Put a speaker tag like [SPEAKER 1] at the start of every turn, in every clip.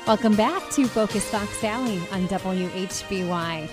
[SPEAKER 1] Welcome back to Focus Fox Valley on WHBY.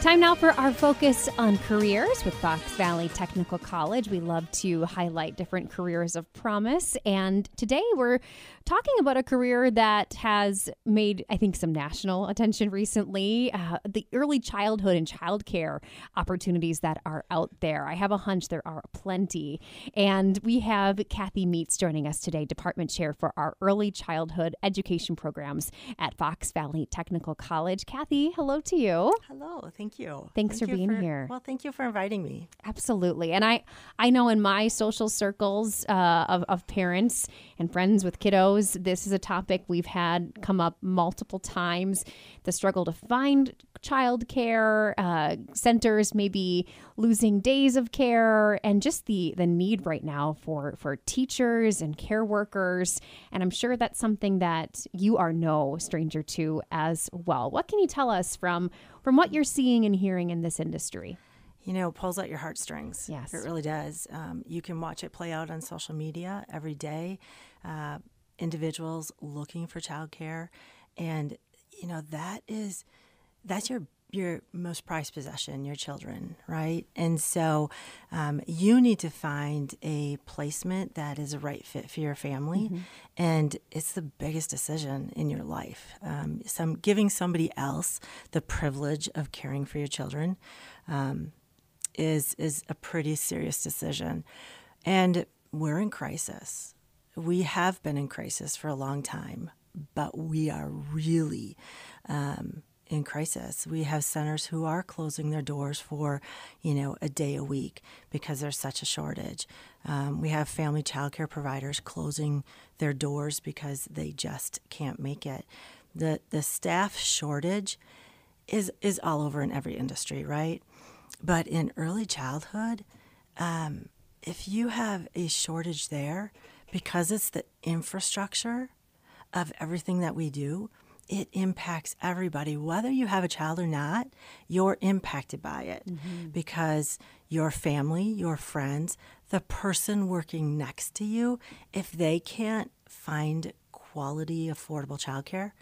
[SPEAKER 1] Time now for our focus on careers with Fox Valley Technical College. We love to highlight different careers of promise. And today we're talking about a career that has made, I think, some national attention recently. The early childhood and childcare opportunities that are out there. I have a hunch there are plenty. And we have Kathy Meets joining us today, Department Chair for our Early Childhood Education Programs at Fox Valley Technical College. Kathy, hello to you.
[SPEAKER 2] Hello. Thank you.
[SPEAKER 1] Thanks for being here.
[SPEAKER 2] Well, thank you for inviting me.
[SPEAKER 1] Absolutely. And I know in my social circles of parents and friends with kiddos, this is a topic we've had come up multiple times. The struggle to find childcare, centers maybe losing days of care, and just the need right now for teachers and care workers. And I'm sure that's something that you are no stranger to as well. What can you tell us from what you're seeing and hearing in this industry?
[SPEAKER 2] You know, it pulls at your heartstrings.
[SPEAKER 1] Yes.
[SPEAKER 2] It really does. You can watch it play out on social media every day. Individuals looking for childcare, and you know that's your most prized possession, your children, right? And so you need to find a placement that is a right fit for your family, and it's the biggest decision in your life. Giving somebody else the privilege of caring for your children is a pretty serious decision, and we're in crisis. We have been in crisis for a long time, but we are really in crisis. We have centers who are closing their doors for, a day a week because there's such a shortage. We have family childcare providers closing their doors because they just can't make it. The staff shortage is all over in every industry, right? But in early childhood, if you have a shortage there, because it's the infrastructure of everything that we do, it impacts everybody. Whether you have a child or not, you're impacted by it because your family, your friends, the person working next to you, if they can't find quality, affordable childcare,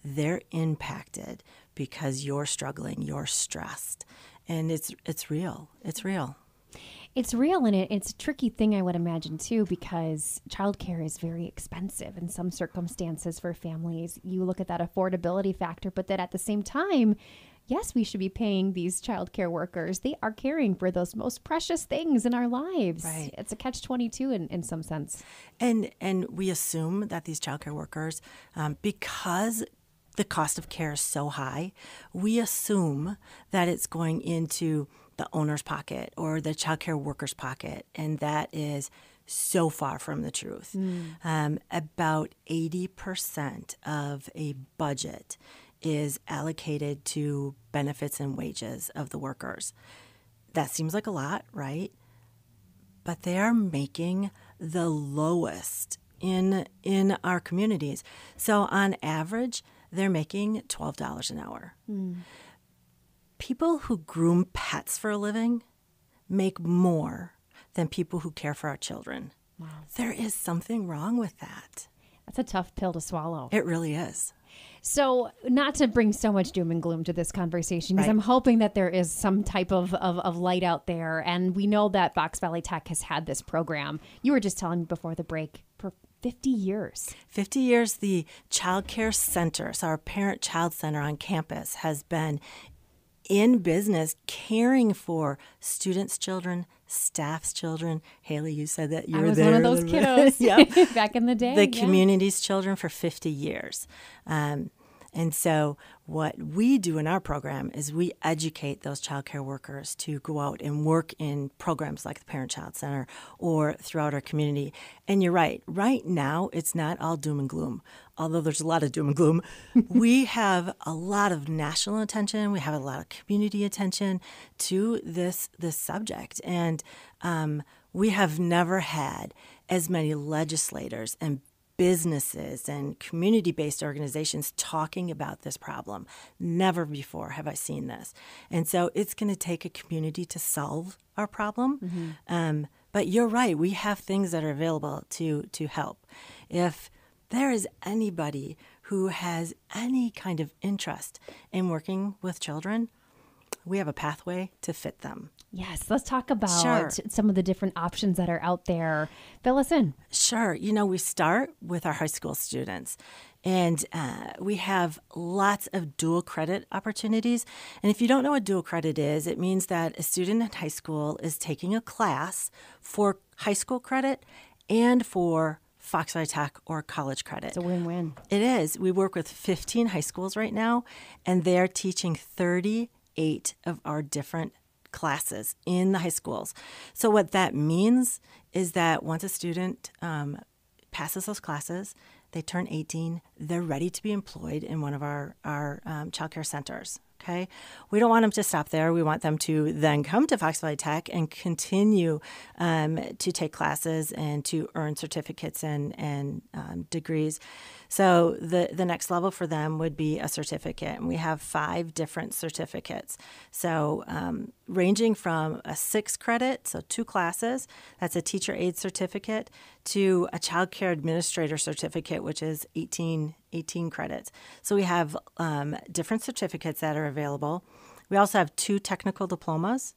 [SPEAKER 2] they're impacted because you're struggling, you're stressed. And it's real. It's real.
[SPEAKER 1] It's real, and it's a tricky thing, I would imagine, too, because childcare is very expensive in some circumstances for families. You look at that affordability factor, but that at the same time, yes, we should be paying these childcare workers. They are caring for those most precious things in our lives.
[SPEAKER 2] Right.
[SPEAKER 1] It's a catch-22 in some sense.
[SPEAKER 2] And we assume that these childcare workers, because the cost of care is so high, we assume that it's going into the owner's pocket or the childcare worker's pocket, and that is so far from the truth. About 80% of a budget is allocated to benefits and wages of the workers. That seems like a lot, right? But they are making the lowest in our communities. So on average, they're making $12 an hour. People who groom pets for a living make more than people who care for our children.
[SPEAKER 1] Wow.
[SPEAKER 2] There is something wrong with that.
[SPEAKER 1] That's a tough pill to swallow.
[SPEAKER 2] It really is.
[SPEAKER 1] So not to bring so much doom and gloom to this conversation, because
[SPEAKER 2] Right.
[SPEAKER 1] I'm hoping that there is some type of light out there. And we know that Fox Valley Tech has had this program. You were just telling me before the break, for 50 years.
[SPEAKER 2] 50 years, the Child Care Center, so our parent-child center on campus, has been in business caring for students' children, staff's children. Haley, you said that you were there.
[SPEAKER 1] I was one of those kiddos back in the day.
[SPEAKER 2] The community's children for 50 years. And so what we do in our program is we educate those childcare workers to go out and work in programs like the Parent-Child Center or throughout our community. And you're right. Right now, it's not all doom and gloom, although there's a lot of doom and gloom. We have a lot of national attention. We have a lot of community attention to this subject. And we have never had as many legislators and businesses and community-based organizations talking about this problem. Never before have I seen this. And so it's going to take a community to solve our problem. But you're right. We have things that are available to help. If there is anybody who has any kind of interest in working with children, we have a pathway to fit them.
[SPEAKER 1] Yes, let's talk about
[SPEAKER 2] Sure.
[SPEAKER 1] some of the different options that are out there. Fill us in.
[SPEAKER 2] Sure. We start with our high school students, and we have lots of dual credit opportunities. And if you don't know what dual credit is, it means that a student in high school is taking a class for high school credit and for Fox Valley Tech or college credit.
[SPEAKER 1] It's a win-win.
[SPEAKER 2] It is. We work with 15 high schools right now, and they're teaching 38 of our different classes in the high schools. So what that means is that once a student passes those classes, they turn 18, they're ready to be employed in one of our child care centers. Okay, we don't want them to stop there. We want them to then come to Fox Valley Tech and continue to take classes and to earn certificates and degrees. So the next level for them would be a certificate, and we have 5 different certificates. So ranging from a 6 credit, so 2 classes, that's a teacher aide certificate, to a child care administrator certificate, which is 18 credits. So we have different certificates that are available. We also have 2 technical diplomas.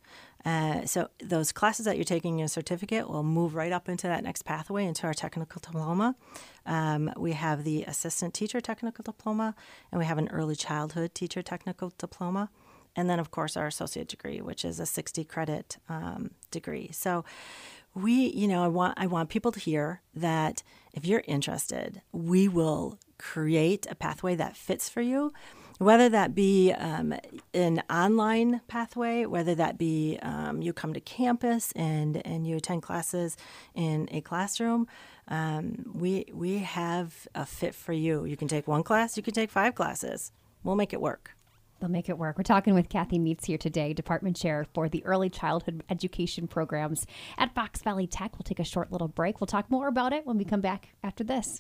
[SPEAKER 2] So those classes that you're taking in a certificate will move right up into that next pathway into our technical diploma. We have the assistant teacher technical diploma, and we have an early childhood teacher technical diploma. And then, of course, our associate degree, which is a 60 credit degree. So I want people to hear that if you're interested, we will create a pathway that fits for you, whether that be an online pathway, whether that be you come to campus and you attend classes in a classroom. We have a fit for you. You can take 1 class, you can take 5 classes. We'll make it work.
[SPEAKER 1] They'll make it work. We're talking with Kathy Meets here today, Department Chair for the Early Childhood Education Programs at Fox Valley Tech. We'll take a short little break. We'll talk more about it when we come back after this.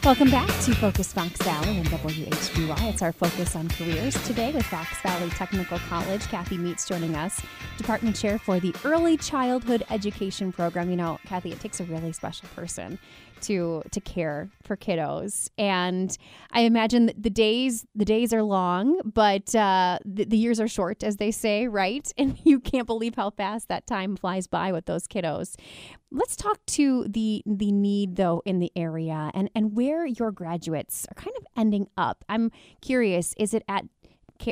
[SPEAKER 1] Welcome back to Focus Fox Valley and WHBY. It's our Focus on Careers today with Fox Valley Technical College. Kathy Meets joining us, Department Chair for the Early Childhood Education Program. Kathy, it takes a really special person to care for kiddos, and I imagine that the days are long, but the years are short, as they say, right? And you can't believe how fast that time flies by with those kiddos. Let's talk to the need, though, in the area and where your graduates are kind of ending up. I'm curious, is it at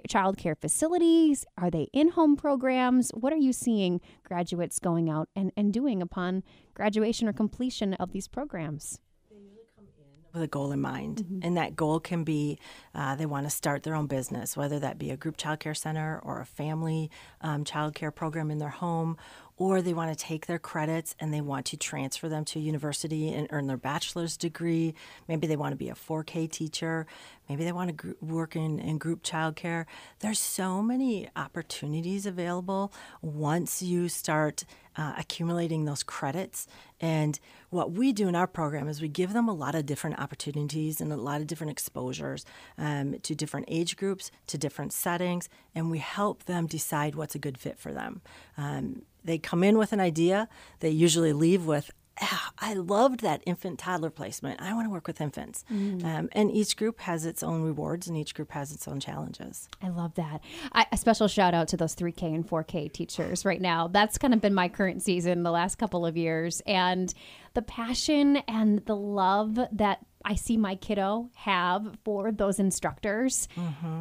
[SPEAKER 1] child care facilities? Are they in-home programs? What are you seeing graduates going out and doing upon graduation or completion of these programs?
[SPEAKER 2] With a goal in mind. And that goal can be they want to start their own business, whether that be a group child care center or a family child care program in their home, or they want to take their credits and they want to transfer them to a university and earn their bachelor's degree. Maybe they want to be a 4K teacher. Maybe they want to work in group child care. There's so many opportunities available once you start accumulating those credits. And what we do in our program is we give them a lot of different opportunities and a lot of different exposures to different age groups, to different settings, and we help them decide what's a good fit for them. They come in with an idea. They usually leave with, I loved that infant toddler placement. I want to work with infants. And each group has its own rewards and each group has its own challenges.
[SPEAKER 1] I love that. A special shout out to those 3K and 4K teachers right now. That's kind of been my current season the last couple of years. And the passion and the love that I see my kiddo have for those instructors,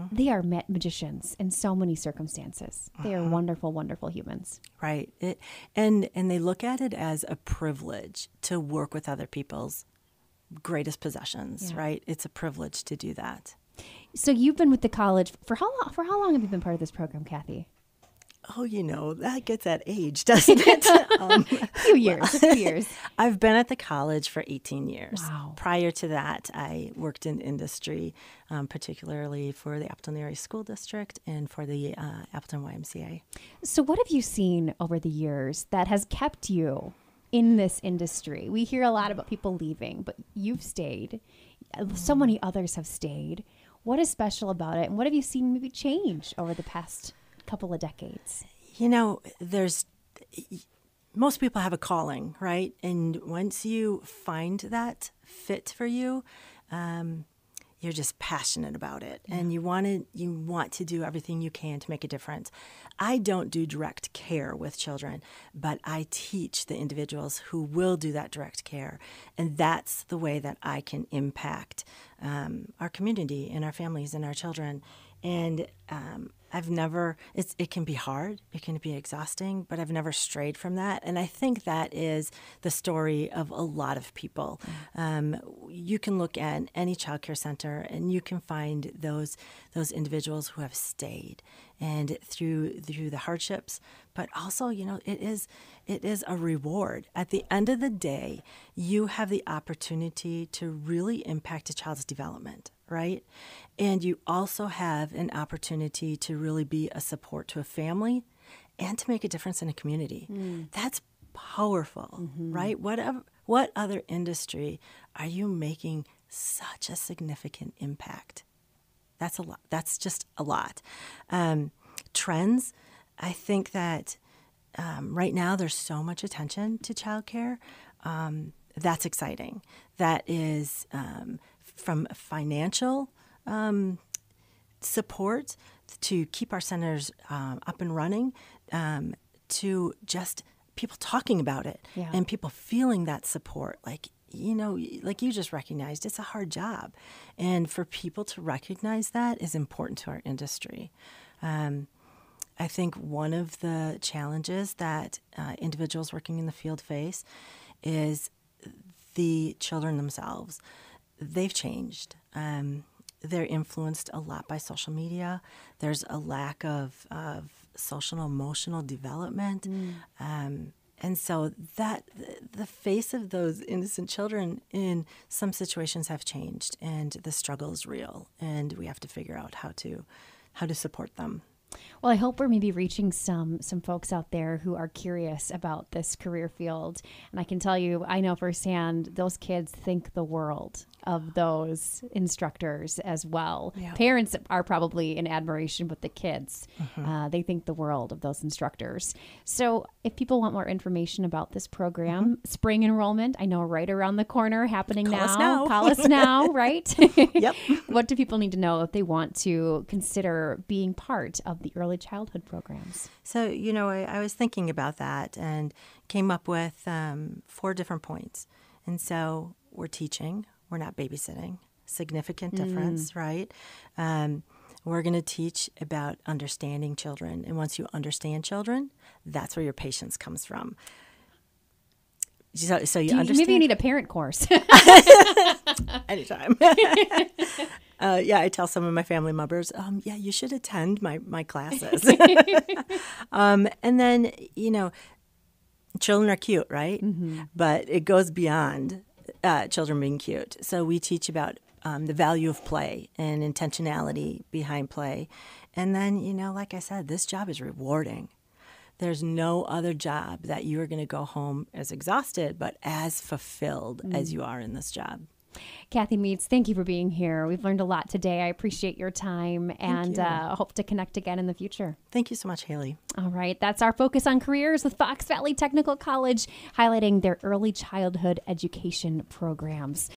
[SPEAKER 1] they are magicians in so many circumstances. They are wonderful, wonderful humans.
[SPEAKER 2] Right. And they look at it as a privilege to work with other people's greatest possessions, right? It's a privilege to do that.
[SPEAKER 1] So you've been with the college for how long? For how long have you been part of this program, Kathy?
[SPEAKER 2] Oh, that gets at age, doesn't it?
[SPEAKER 1] A few years.
[SPEAKER 2] I've been at the college for 18 years.
[SPEAKER 1] Wow.
[SPEAKER 2] Prior to that, I worked in industry, particularly for the Appleton Area School District and for the Appleton YMCA.
[SPEAKER 1] So what have you seen over the years that has kept you in this industry? We hear a lot about people leaving, but you've stayed. So many others have stayed. What is special about it? And what have you seen maybe change over the past couple of decades?
[SPEAKER 2] You know, most people have a calling, right? And once you find that fit for you, you're just passionate about it, and you want to do everything you can to make a difference. I don't do direct care with children, but I teach the individuals who will do that direct care, and that's the way that I can impact our community and our families and our children. And it can be hard, it can be exhausting, but I've never strayed from that. And I think that is the story of a lot of people. You can look at any child care center and you can find those individuals who have stayed and through the hardships, but also, it is a reward. At the end of the day, you have the opportunity to really impact a child's development, right? And you also have an opportunity to really be a support to a family and to make a difference in a community. That's powerful, right? What other industry are you making such a significant impact? That's a lot. That's just a lot. Trends, I think that right now there's so much attention to childcare. That's exciting. That is from financial support to keep our centers up and running, to just people talking about it and people feeling that support. Like you just recognized, it's a hard job. And for people to recognize that is important to our industry. I think one of the challenges that individuals working in the field face is the children themselves. They've changed. They're influenced a lot by social media. There's a lack of social and emotional development. And so that the face of those innocent children in some situations have changed, and the struggle is real, and we have to figure out how to support them.
[SPEAKER 1] Well, I hope we're maybe reaching some folks out there who are curious about this career field. And I can tell you, I know firsthand, those kids think the world of those instructors as well. Yeah. Parents are probably in admiration with the kids. They think the world of those instructors. So if people want more information about this program, spring enrollment, I know right around the corner, happening now. Call us now, right?
[SPEAKER 2] Yep.
[SPEAKER 1] What do people need to know if they want to consider being part of the early childhood programs?
[SPEAKER 2] So, I was thinking about that and came up with 4 different points. And so we're teaching. We're not babysitting. Significant difference, right? We're going to teach about understanding children. And once you understand children, that's where your patience comes from. So you understand?
[SPEAKER 1] Maybe you need a parent course.
[SPEAKER 2] Anytime. I tell some of my family members, you should attend my classes. And then, children are cute, right? But it goes beyond children being cute. So we teach about the value of play and intentionality behind play. And then, like I said, this job is rewarding. There's no other job that you are going to go home as exhausted, but as fulfilled as you are in this job.
[SPEAKER 1] Kathy Meets, thank you for being here. We've learned a lot today. I appreciate your time and hope to connect again in the future.
[SPEAKER 2] Thank you so much, Haley.
[SPEAKER 1] All right. That's our Focus on Careers with Fox Valley Technical College, highlighting their early childhood education programs.